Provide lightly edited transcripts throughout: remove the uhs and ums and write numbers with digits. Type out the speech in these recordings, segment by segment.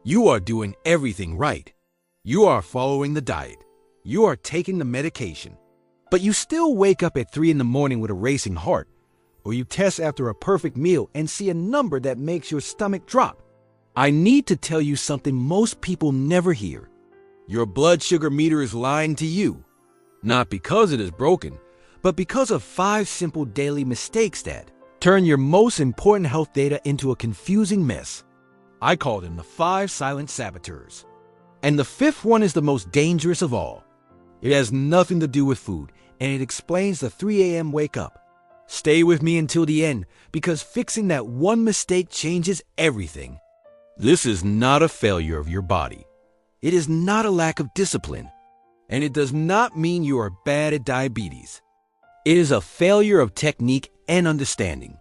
You are doing everything right. You are following the diet. You are taking the medication. But you still wake up at 3 in the morning with a racing heart, or you test after a perfect meal and see a number that makes your stomach drop. I need to tell you something most people never hear. Your blood sugar meter is lying to you. Not because it is broken, but because of 5 simple daily mistakes that turn your most important health data into a confusing mess. I call them the 5 silent saboteurs. And the 5th one is the most dangerous of all. It has nothing to do with food, and it explains the 3 a.m. wake up. Stay with me until the end, because fixing that one mistake changes everything. This is not a failure of your body. It is not a lack of discipline. And it does not mean you are bad at diabetes. It is a failure of technique and understanding.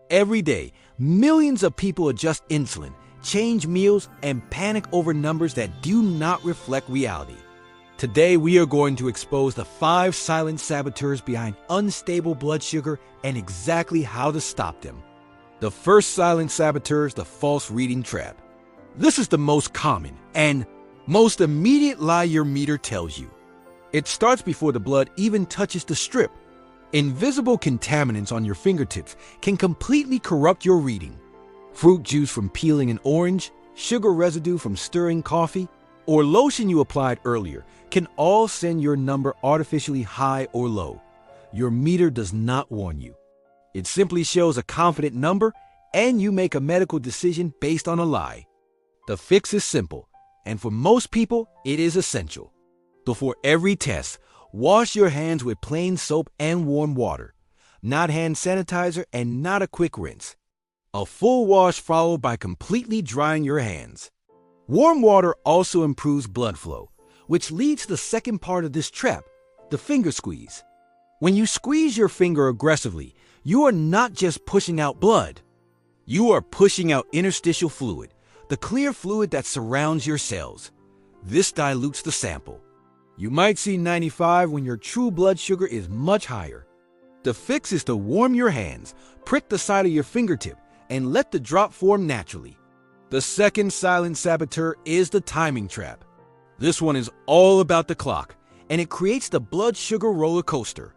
Every day, millions of people adjust insulin, change meals, and panic over numbers that do not reflect reality. Today, we are going to expose the 5 silent saboteurs behind unstable blood sugar and exactly how to stop them. The first silent saboteur is the false reading trap. This is the most common and most immediate lie your meter tells you. It starts before the blood even touches the strip. Invisible contaminants on your fingertips can completely corrupt your reading. Fruit juice from peeling an orange, sugar residue from stirring coffee, or lotion you applied earlier can all send your number artificially high or low. Your meter does not warn you. It simply shows a confident number, and you make a medical decision based on a lie. The fix is simple, and for most people, it is essential. Before every test, wash your hands with plain soap and warm water, not hand sanitizer and not a quick rinse. A full wash followed by completely drying your hands. Warm water also improves blood flow, which leads to the second part of this trap, the finger squeeze. When you squeeze your finger aggressively, you are not just pushing out blood. You are pushing out interstitial fluid, the clear fluid that surrounds your cells. This dilutes the sample. You might see 95 when your true blood sugar is much higher. The fix is to warm your hands, prick the side of your fingertip, and let the drop form naturally. The second silent saboteur is the timing trap. This one is all about the clock, and it creates the blood sugar roller coaster.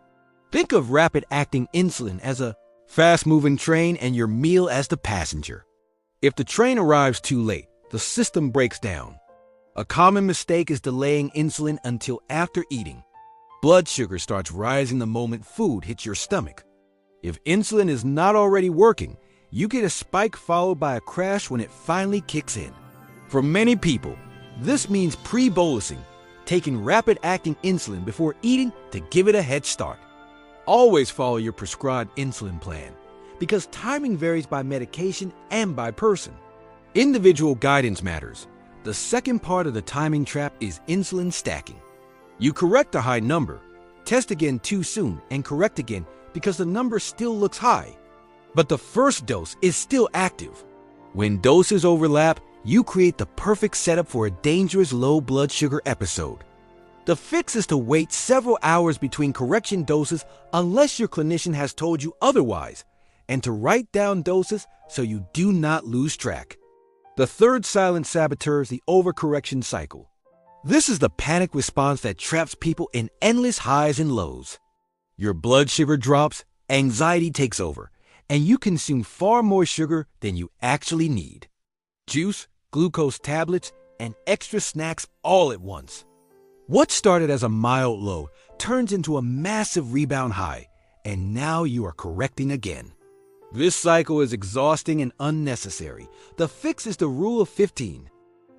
Think of rapid-acting insulin as a fast-moving train and your meal as the passenger. If the train arrives too late, the system breaks down. A common mistake is delaying insulin until after eating. Blood sugar starts rising the moment food hits your stomach. If insulin is not already working, you get a spike followed by a crash when it finally kicks in. For many people, this means pre-bolusing, taking rapid-acting insulin before eating to give it a head start. Always follow your prescribed insulin plan, because timing varies by medication and by person. Individual guidance matters. The second part of the timing trap is insulin stacking. You correct a high number, test again too soon, and correct again because the number still looks high. But the first dose is still active. When doses overlap, you create the perfect setup for a dangerous low blood sugar episode. The fix is to wait several hours between correction doses unless your clinician has told you otherwise, and to write down doses so you do not lose track. The third silent saboteur is the overcorrection cycle. This is the panic response that traps people in endless highs and lows. Your blood sugar drops, anxiety takes over, and you consume far more sugar than you actually need. Juice, glucose tablets, and extra snacks all at once. What started as a mild low turns into a massive rebound high, and now you are correcting again. This cycle is exhausting and unnecessary. The fix is the rule of 15.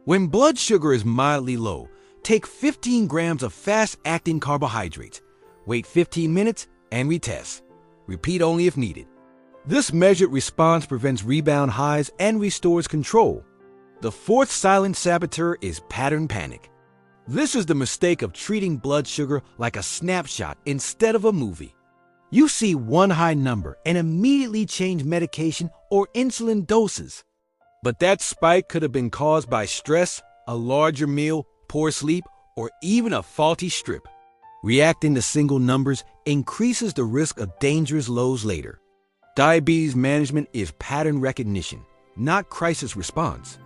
When blood sugar is mildly low, take 15 grams of fast-acting carbohydrates. Wait 15 minutes and retest. Repeat only if needed. This measured response prevents rebound highs and restores control. The fourth silent saboteur is pattern panic. This is the mistake of treating blood sugar like a snapshot instead of a movie. You see one high number and immediately change medication or insulin doses. But that spike could have been caused by stress, a larger meal, poor sleep, or even a faulty strip. Reacting to single numbers increases the risk of dangerous lows later. Diabetes management is pattern recognition, not crisis response.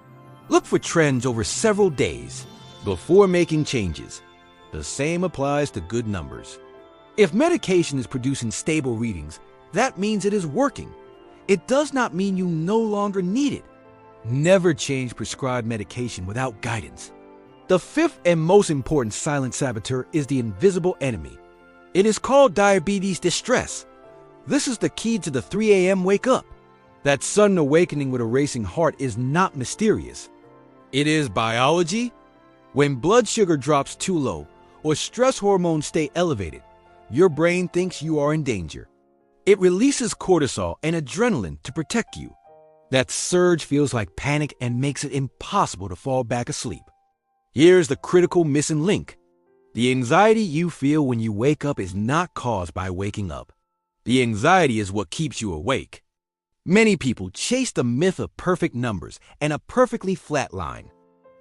Look for trends over several days before making changes. The same applies to good numbers. If medication is producing stable readings, that means it is working. It does not mean you no longer need it. Never change prescribed medication without guidance. The fifth and most important silent saboteur is the invisible enemy. It is called diabetes distress. This is the key to the 3 a.m. wake up. That sudden awakening with a racing heart is not mysterious. It is biology. When blood sugar drops too low or stress hormones stay elevated, your brain thinks you are in danger. It releases cortisol and adrenaline to protect you. That surge feels like panic and makes it impossible to fall back asleep. Here's the critical missing link. The anxiety you feel when you wake up is not caused by waking up. The anxiety is what keeps you awake. Many people chase the myth of perfect numbers and a perfectly flat line.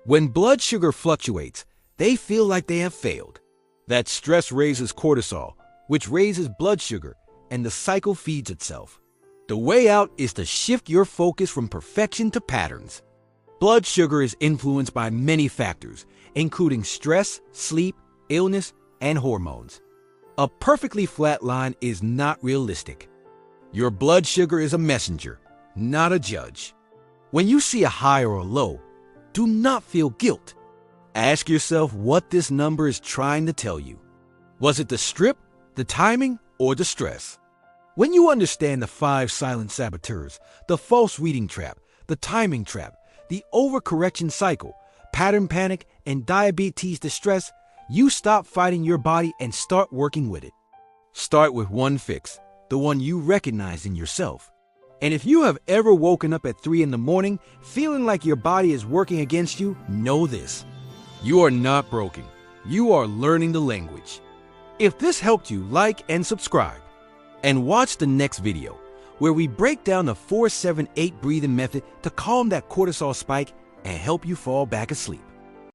When blood sugar fluctuates, they feel like they have failed. That stress raises cortisol, which raises blood sugar, and the cycle feeds itself. The way out is to shift your focus from perfection to patterns. Blood sugar is influenced by many factors, including stress, sleep, illness, and hormones. A perfectly flat line is not realistic. Your blood sugar is a messenger, not a judge. When you see a high or a low, do not feel guilt. Ask yourself what this number is trying to tell you. Was it the strip, the timing, or the stress? When you understand the 5 silent saboteurs, the false reading trap, the timing trap, the overcorrection cycle, pattern panic, and diabetes distress, you stop fighting your body and start working with it. Start with one fix, the one you recognize in yourself. And if you have ever woken up at 3 in the morning feeling like your body is working against you, know this. You are not broken. You are learning the language. If this helped you, like and subscribe. And watch the next video, where we break down the 4-7-8 breathing method to calm that cortisol spike and help you fall back asleep.